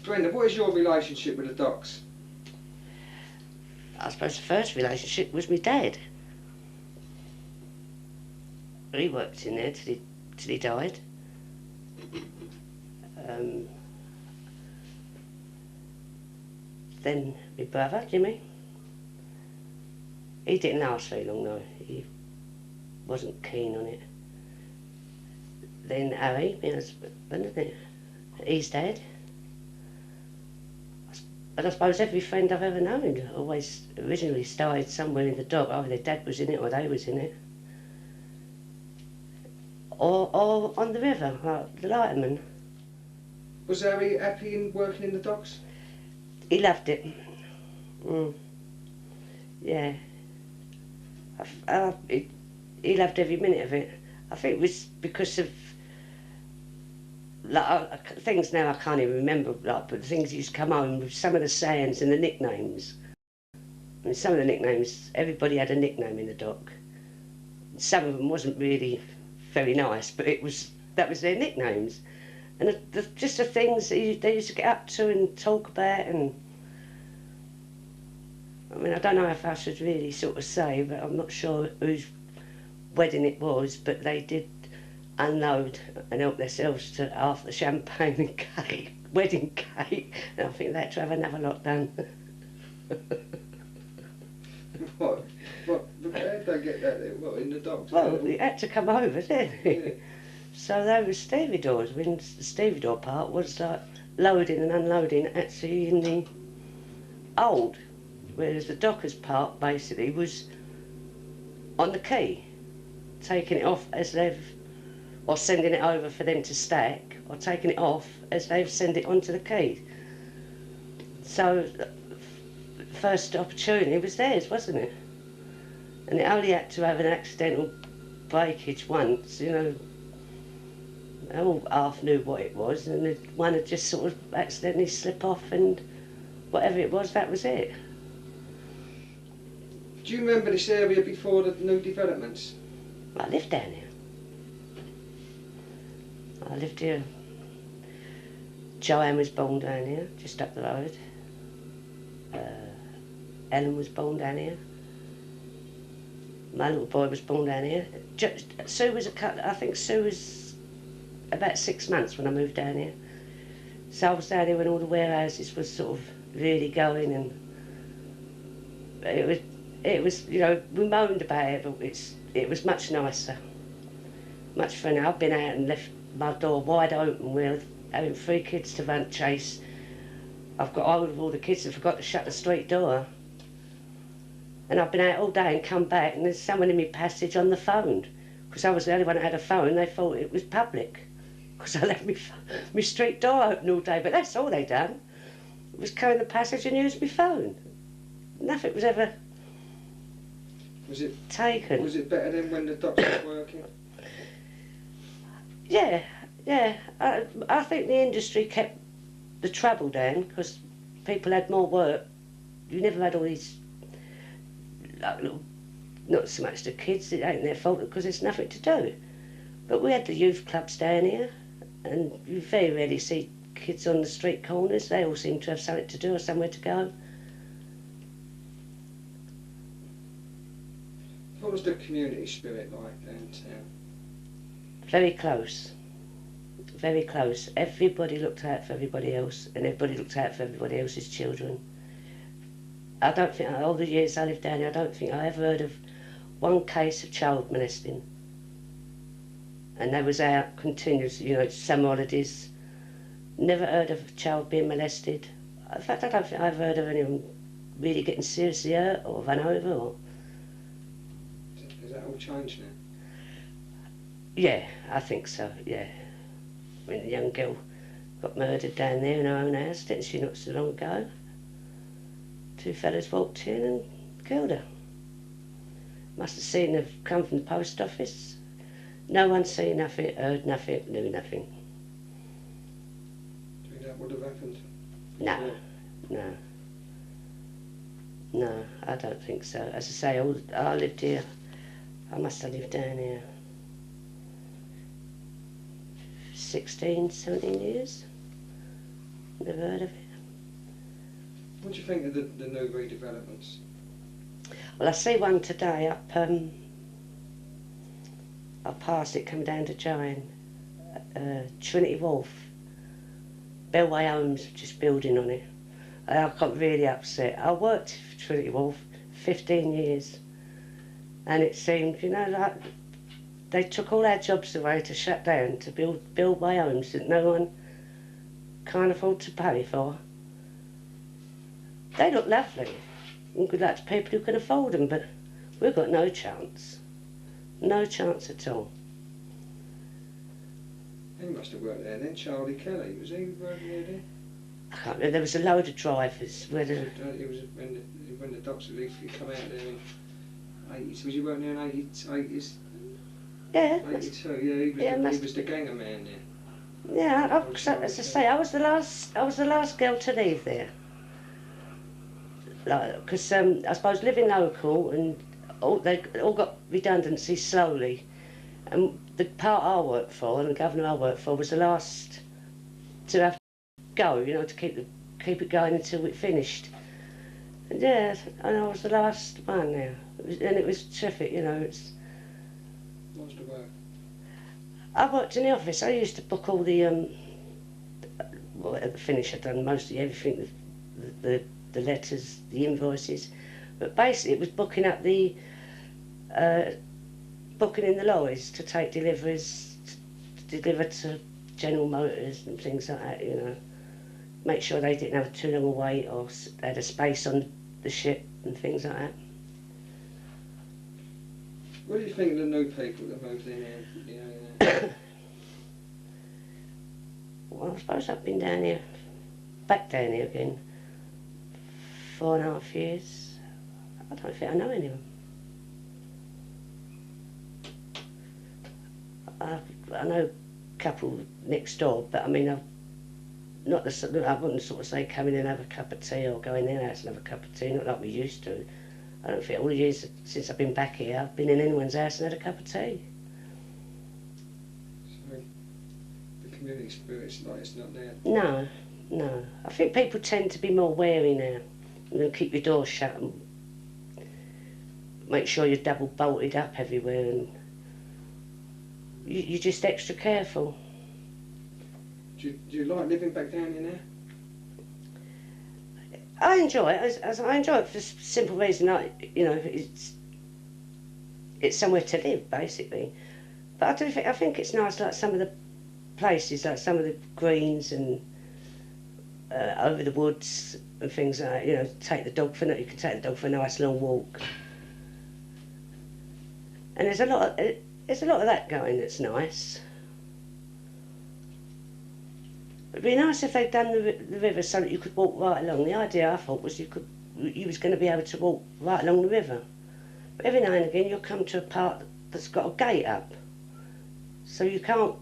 Brenda, what is your relationship with the docks? I suppose the first relationship was my dad. He worked in there till he died. Then my brother, Jimmy. He didn't last very long though. He wasn't keen on it. Then Harry, my husband, he's dead. But I suppose every friend I've ever known always originally started somewhere in the dock. Either their dad was in it or they was in it. Or on the river, like the lighterman. Was Harry happy in working in the docks? He loved it. Yeah. He loved every minute of it. I think it was because of like things now I can't even remember, like, but the things that used to come home with some of the sayings and the nicknames. I mean, some of the nicknames, everybody had a nickname in the dock. Some of them wasn't really very nice, but that was their nicknames. And just the things that they used to get up to and talk about, and I mean, I don't know if I should really sort of say, but I'm not sure whose wedding it was, but they did unload and help themselves to half the champagne and cake, wedding cake, and I think they had to have another lot done. What? How did they get that there? What, in the docks? Well, it had to come over, didn't it? Yeah. So they were stevedores. I mean, the stevedore part was like loading and unloading actually in the hold, whereas the dockers part basically was on the quay, taking it off as they've, or sending it over for them to stack, or taking it off as they've sent it onto the quay. So first opportunity was theirs, wasn't it? And it only had to have an accidental breakage once, you know. They all half knew what it was, and one had just sort of accidentally slip off, and whatever it was, that was it. Do you remember this area before the new developments? I lived down here. I lived here. Joanne was born down here, just up the road. Ellen was born down here. My little boy was born down here. Sue was I think Sue was about 6 months when I moved down here. So I was down here when all the warehouses was sort of really going, and it was, you know, we moaned about it, but it was much nicer. Much funner. I've been out and left my door wide open. We're having 3 kids to run chase. I've got hold of all the kids and forgot to shut the street door. And I've been out all day and come back, and there's someone in my passage on the phone. Because I was the only one that had a phone, they thought it was public. Because I left my street door open all day, but that's all they done. It was go in the passage and use my phone. Nothing was ever taken. Was it better than when the docks were working? Yeah. I think the industry kept the trouble down because people had more work. You never had all these, like, little, not so much the kids, it ain't their fault because there's nothing to do. But we had the youth clubs down here, and you very rarely see kids on the street corners. They all seem to have something to do or somewhere to go. What was the community spirit like downtown? Very close. Very close. Everybody looked out for everybody else, and everybody looked out for everybody else's children. I don't think, all the years I lived down here, I don't think I ever heard of one case of child molesting. And they was out continuously, you know, summer holidays. Never heard of a child being molested. In fact, I don't think I ever heard of anyone really getting seriously hurt or run over. Or... Has that all changed now? Yeah, I think so, yeah. I mean, the young girl got murdered down there in her own house, didn't she, not so long ago? 2 fellas walked in and killed her. Must have seen her come from the post office. No one seen nothing, heard nothing, knew nothing. Do you think that would have happened? No, I don't think so. As I say, I lived here, I must have lived down here 16, 17 years. never heard of it. What do you think of the new redevelopments? Well, I see one today up past it, coming down to Giant, Trinity Wharf. Bellway Homes just building on it. I got really upset. I worked for Trinity Wharf 15 years, and it seemed, you know, like they took all our jobs away to shut down to build Bellway Homes that no one can't afford to pay for. They look lovely, and good luck to people who can afford them, but we've got no chance. No chance at all. He must have worked there then, Charlie Kelly. Was he working there then? I can't remember, there was a load of drivers. Where the... It was when the docks had come out there in 80s. Was he working there in 80s? Yeah. 82, yeah, he was the ganger man there. Yeah, as I say, I was the last girl to leave there. Because I suppose living local, and they all got redundancy slowly, and the part I worked for and the governor I worked for was the last to have to go, you know, to keep it going until it finished. And yeah, and I was the last one there, and it was terrific, you know. What was the work? I worked in the office. I used to book all the well, at the finish I'd done mostly everything, the letters, the invoices, but basically it was booking up the booking in the lorries to take deliveries, to deliver to General Motors and things like that, you know. Make sure they didn't have too long a wait or they had a space on the ship and things like that. What do you think of the new people that moved in here? Well, I suppose I've been down here, back down here again, 4.5 years. I don't think I know any of them. I know a couple next door, but I mean, I wouldn't sort of say come in and have a cup of tea or go in their house and have a cup of tea, not like we used to. I don't think all the years since I've been back here, I've been in anyone's house and had a cup of tea. So, the community spirit's like it's not there? No, no. I think people tend to be more wary now. You know, keep your doors shut and make sure you're double bolted up everywhere, and you're just extra careful. Do you like living back down here now? I enjoy it. I enjoy it for the simple reason, you know, it's somewhere to live basically. But I think it's nice, like some of the places, like some of the greens and over the woods and things like that. You know, you can take the dog for a nice long walk. And there's a lot of that going that's nice. It'd be nice if they'd done the river so that you could walk right along. The idea I thought was you was going to be able to walk right along the river. But every now and again you'll come to a part that's got a gate up. So you can't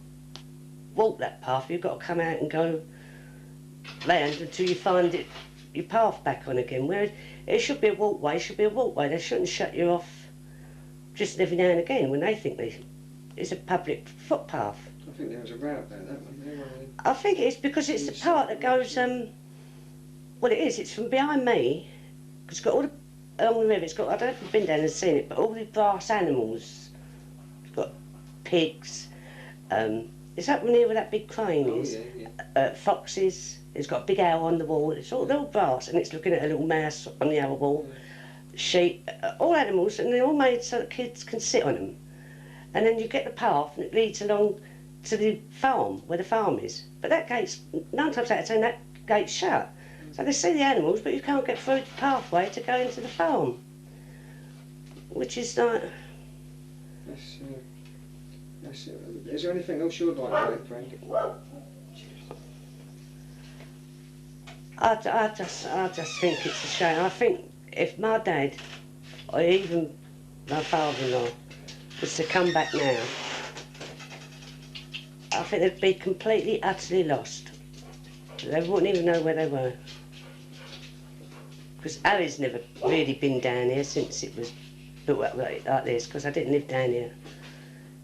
walk that path, you've got to come out and go round until you find your path back on again. Whereas it should be a walkway, They shouldn't shut you off just every now and again when they think it's a public footpath. I think there was a row about that one. I think it's because it's the part that goes, well it is, it's from behind me, because it's got all along the river, it's got, I don't know if you've been down and seen it, but all the grass animals. It's got pigs, it's up near where that big crane is, foxes, it's got a big owl on the wall, it's all little grass, and it's looking at a little mouse on the other wall, sheep, all animals, and they're all made so that kids can sit on them. And then you get the path and it leads along to the farm, where the farm is. But that gate's, 9 times out of 10, that gate's shut. So they see the animals, but you can't get through the pathway to go into the farm. Which is like... Is there anything else you'd like to add, Brenda? I just think it's a shame. I think if my dad, or even my father-in-law, was to come back now, I think they'd be completely, utterly lost. They wouldn't even know where they were. Because Harry's never really been down here since it was built up like this, because I didn't live down here.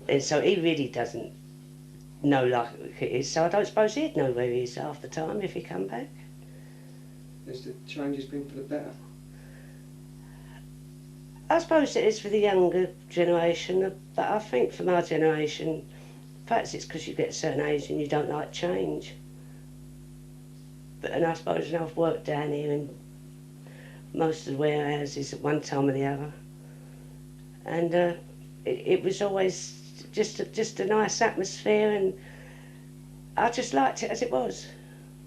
And so he really doesn't know like it is, so I don't suppose he'd know where he is half the time if he come back. Has the changes been for the better? I suppose it is for the younger generation, but I think for my generation, perhaps it's because you get a certain age and you don't like change. And I suppose I've worked down here in most of the warehouses at one time or the other, and it was always just a nice atmosphere, and I just liked it as it was.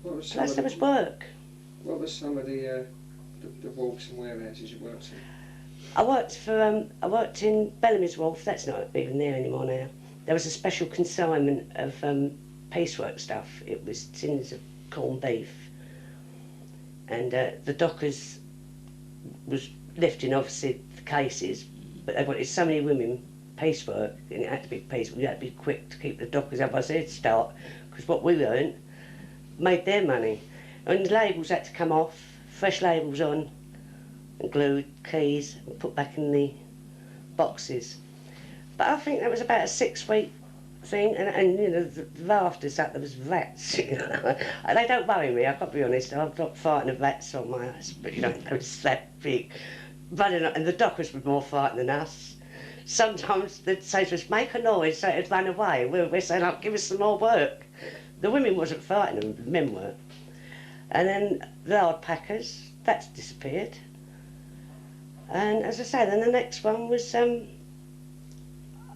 Plus there was work. What was some of the wharves and warehouses you worked in? I worked in Bellamy's Wharf. That's not even there anymore now. There was a special consignment of piecework stuff. It was tins of corned beef, and the dockers was lifting obviously the cases, but they wanted so many women piecework, and it had to be piecework. You had to be quick to keep the dockers up as head start, because what we earned made their money. And the labels had to come off, fresh labels on, and glued, keys, and put back in the boxes. But I think that was about a 6-week thing, and you know, the rafters up, there was rats, you know. They don't worry me, I've got to be honest, I'm not frightened of rats on my house, but you know, they was that big. Running, and the dockers were more frightened than us. Sometimes they'd say to us, make a noise, so it'd run away. We'd say, like, give us some more work. The women wasn't frightened, the men were. And then the hard packers, that's disappeared. And as I say, then the next one was, I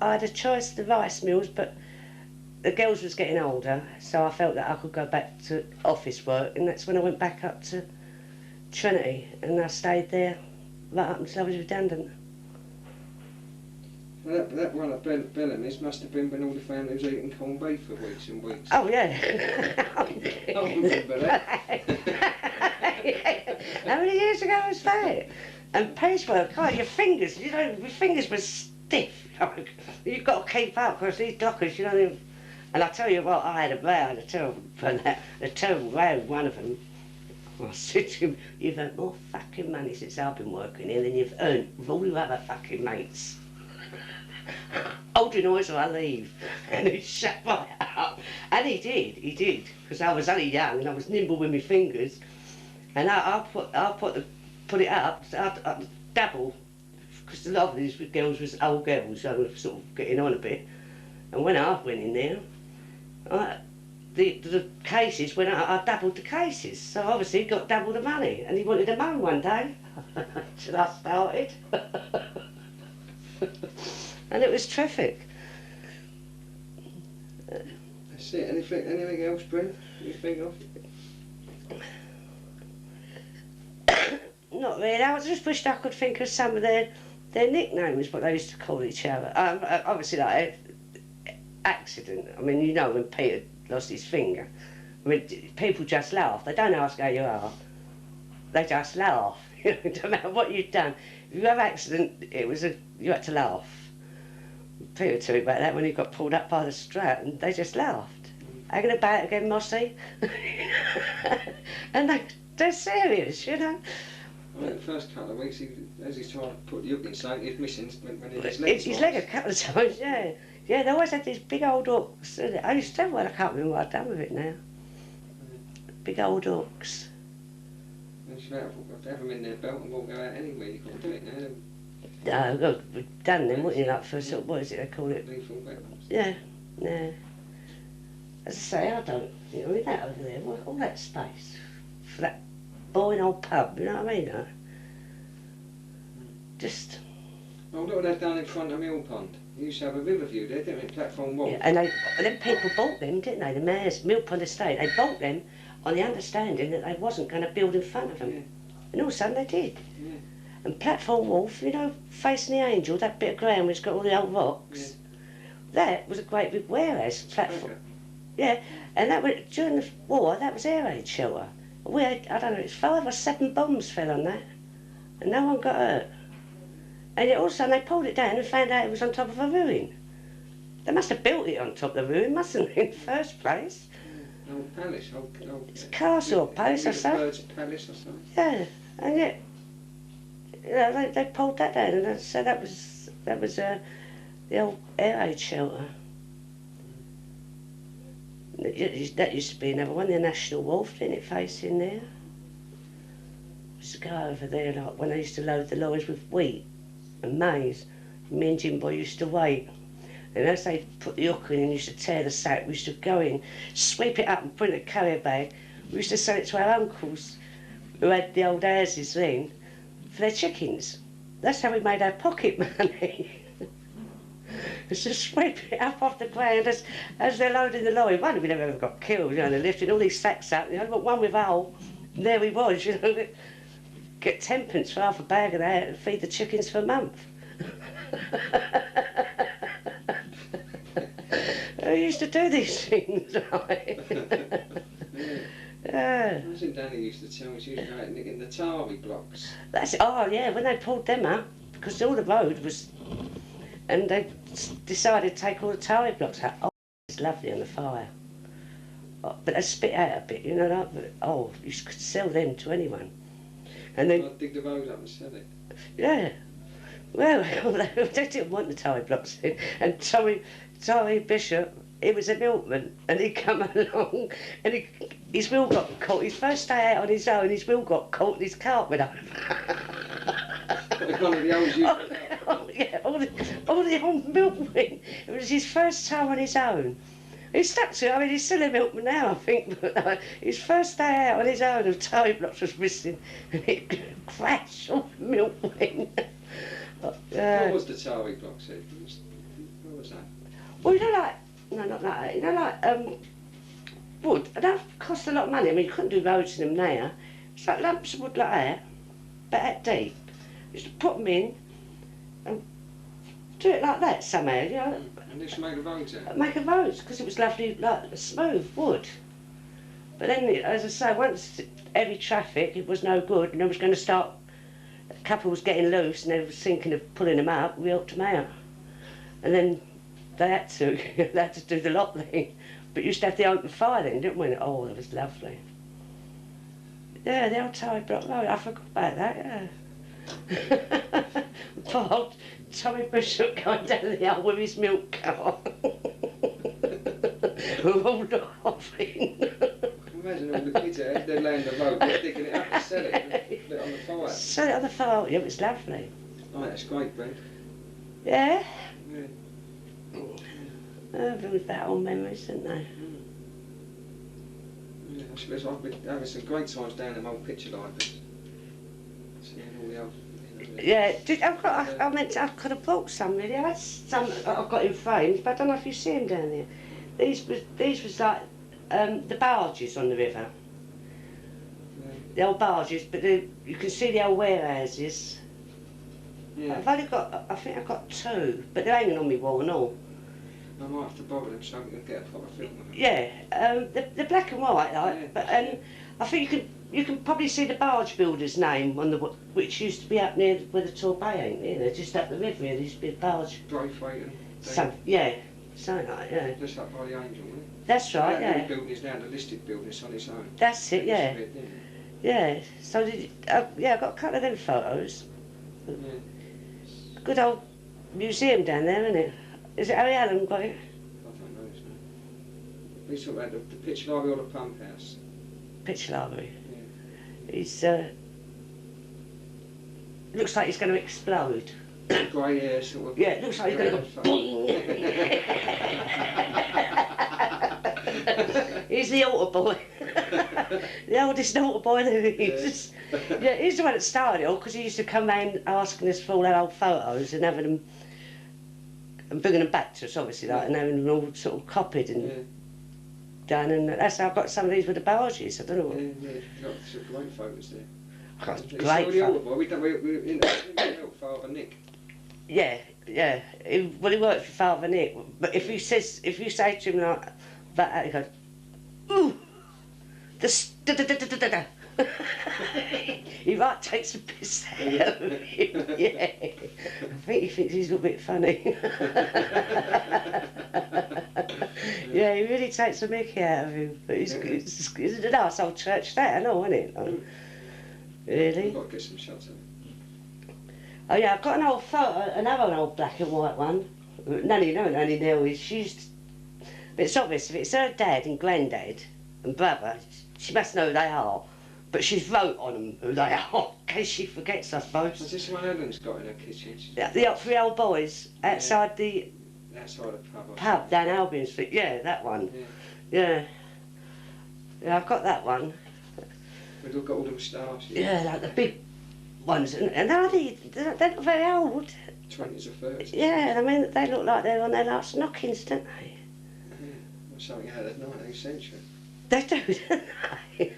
had a choice of the rice mills, but the girls was getting older, so I felt that I could go back to office work, and that's when I went back up to Trinity, and I stayed there right up until I was redundant. Well, that one at Bellamy's must have been when all the family was eating corned beef for weeks and weeks. Oh yeah. I remember that. Yeah. How many years ago was that? And piecework, oh, your fingers, you know, my fingers were stiff. You've got to keep up, because these dockers, you know, and I tell you what, I had a row, a terrible row with one of them. I said to him, you've earned more fucking money since I've been working here than you've earned with all your other fucking mates. Hold your noise or I leave. And he shut right up. And he did, because I was only young and I was nimble with my fingers. And I put it up, so I dabble, because a lot of these girls was old girls, so they were sort of getting on a bit. And when I went in there, the cases went out, I doubled the cases, so obviously he got double the money, and he wanted a moan one day. Till I started. And it was terrific. That's it. Anything else, Brenda, you think of? Not really. I just wished I could think of some of their nicknames, what they used to call each other. Obviously, like accident. I mean, you know, when Peter lost his finger, I mean, people just laugh. They don't ask how you are. They just laugh. It doesn't matter what you've done. If you have accident, you had to laugh. Peter told me about that when he got pulled up by the strap, and they just laughed. Hanging about again, Mossy. And they're serious, you know. Well, the first couple of weeks, as he's trying to put the hook in something, he's missing when his leg. His leg a couple of times, yeah. Yeah, they always had these big old hooks. I used to have one, I can't remember what I've done with it now. Big old hooks. You should have them in their belt and won't go out anywhere. You can't do it now. No, we've done them, wouldn't you, like for sort of, what is it they call it? Lethal weapons. Yeah, yeah. As I say, I don't, you know, with that over there, all that space for that boring old pub, you know what I mean? Just... Oh, look what they've done in front of Mill Pond. You used to have a river view there, didn't you? Platform wall. Yeah, and then people bought them, didn't they? The mayor's Mill Pond estate, they bought them on the understanding that they wasn't going to build in front of them. Yeah. And all of a sudden they did. Yeah. And Platform Wharf, you know, facing the Angel, that bit of ground which got all the old rocks, yeah. That was a great big warehouse platform. Okay. Yeah, and that was, during the war, that was air raid shelter. We had, I don't know, it's 5 or 7 bombs fell on that, and no one got hurt. And yet all of a sudden they pulled it down and found out it was on top of a ruin. They must have built it on top of the ruin, mustn't they, in the first place? Old palace, it's a castle or palace or something. Bird's palace or something. Yeah, and yet, you know, they pulled that down, and so that was the old air raid shelter. That used to be another one, the National Wharf, didn't it, facing there? Used to go over there, like when I used to load the lorries with wheat and maize. Me and Jim Boy used to wait. And as they put the hook in and used to tear the sack, we used to go in, sweep it up and put it in a carrier bag. We used to sell it to our uncles, who had the old houses then, for their chickens. That's how we made our pocket money. It's just sweeping it up off the ground as they're loading the lorry. One, we never ever got killed, you know, they're lifting all these sacks up, you know, but one with hole, and there we was, you know, get 10p for half a bag of that and feed the chickens for a month. I used to do these things, right? Yeah. I think Danny used to tell me she used to go out nicking the tarry blocks. That's it. Oh yeah, when they pulled them up, because all the road was, and they decided to take all the tarry blocks out. Oh, it's lovely on the fire. Oh, but they spit out a bit, you know, like, oh, you could sell them to anyone. And then I'd dig the road up and sell it. Yeah. Well, they didn't want the tarry blocks in, and Tommy Bishop, he was a milkman, and he come along, and his wheel got caught. His first day out on his own, his wheel got caught, and his cart went over. One of the old you. Yeah, all the old milkmen. It was his first time on his own. He stuck to it. I mean, he's still a milkman now, I think, but his first day out on his own, the tarry blocks was missing, and it crashed all the milkmen. What was the tarry blocks? What was that? Well, you know, like, no, not like that, you know, like, wood, and that cost a lot of money. I mean, you couldn't do roads in them now. It's like lumps of wood like that, but that deep. You used to put them in and do it like that somehow, you know. And just make a road out? Make a road, because it was lovely, like, smooth wood. But then, as I say, once heavy traffic, it was no good, and I was going to start, a couple was getting loose, and they were thinking of pulling them out, we helped them out. And then they had to do the lot thing. But you used to have the open fire then, didn't we? Oh, that was lovely. Yeah, the old tarry block road, I forgot about that, yeah. Poor old Tommy Bishop going down the hill with his milk cart. Rolled off in. Imagine all the kids out there laying the road, digging it up and sell it, put it on the fire. Sell it on the fire, yeah, it was lovely. Oh, that's great, Brenda. Yeah? Yeah. Oh, brings back old memories, didn't they? Yeah, I suppose I've been having some great times down in them old picture libraries. Seeing all the old... Yeah, I could have bought some really. I had some that I've got in frames, but I don't know if you see them down there. These was like the barges on the river. Yeah. The old barges, but you can see the old warehouses. Yeah. I've only got, I think I've got two, but they're hanging on my wall and all. I might have to borrow them so we can get a proper film of them. Yeah, they're black and white, like, Yeah. but I think you can probably see the barge builder's name on the which used to be up near where the Torbay ain't, you know, just up the river here. There used to be a barge. Braithwaite and Something like, yeah. just up by the Angel, isn't it? That's right, yeah. The building is now the listed building, it's on its own. That's it, yeah. It used to be, didn't Yeah. So yeah, I've got a couple of them photos. it? Yeah. Good old museum down there, isn't it? Is it Harry Allen got it? I don't know, isn't it? We talk about the pitch library or the pump house. Pitch library. Yeah. He's looks like he's going to explode. Grey hair sort of. Yeah, it looks like he's going to go boing. He's the altar boy. The oldest altar boy there is. Yeah, he's the one that started it all, because he used to come round asking us for all our old photos and having them, and bringing them back to us, obviously, like, and having them all sort of copied and done, and that's how I got some of these with the barges. I don't know what. Yeah, you've got some great photos there. Got You great saw the altar photos. boy, we helped Father Nick. Yeah, yeah. He worked for Father Nick, but if you say to him like that, he goes, ooh, he might take some piss out of him. Yeah, I think he thinks he's a little bit funny. Yeah, he really takes a mickey out of him. But he's a nice old church that, I know, isn't it? Like, really? We've got to get some shots of it. Oh yeah, I've got another old black and white one. Nanny Nell is. But it's obvious, if it's her dad and granddad and brother, she must know who they are. But she's wrote on them who they are, in case she forgets, I suppose. Is this the one Ellen's got in her kitchen? The 3 old boys outside the Outside the pub. pub down Albion Street. Yeah, that one. Yeah. Yeah, I've got that one. We've got all them stars. Yeah, like the big ones. And they're not very old. 20s or 30s. Yeah, I mean, they look like they're on their last knockings, don't they? Yeah, or something out of the 19th century. They do, don't they?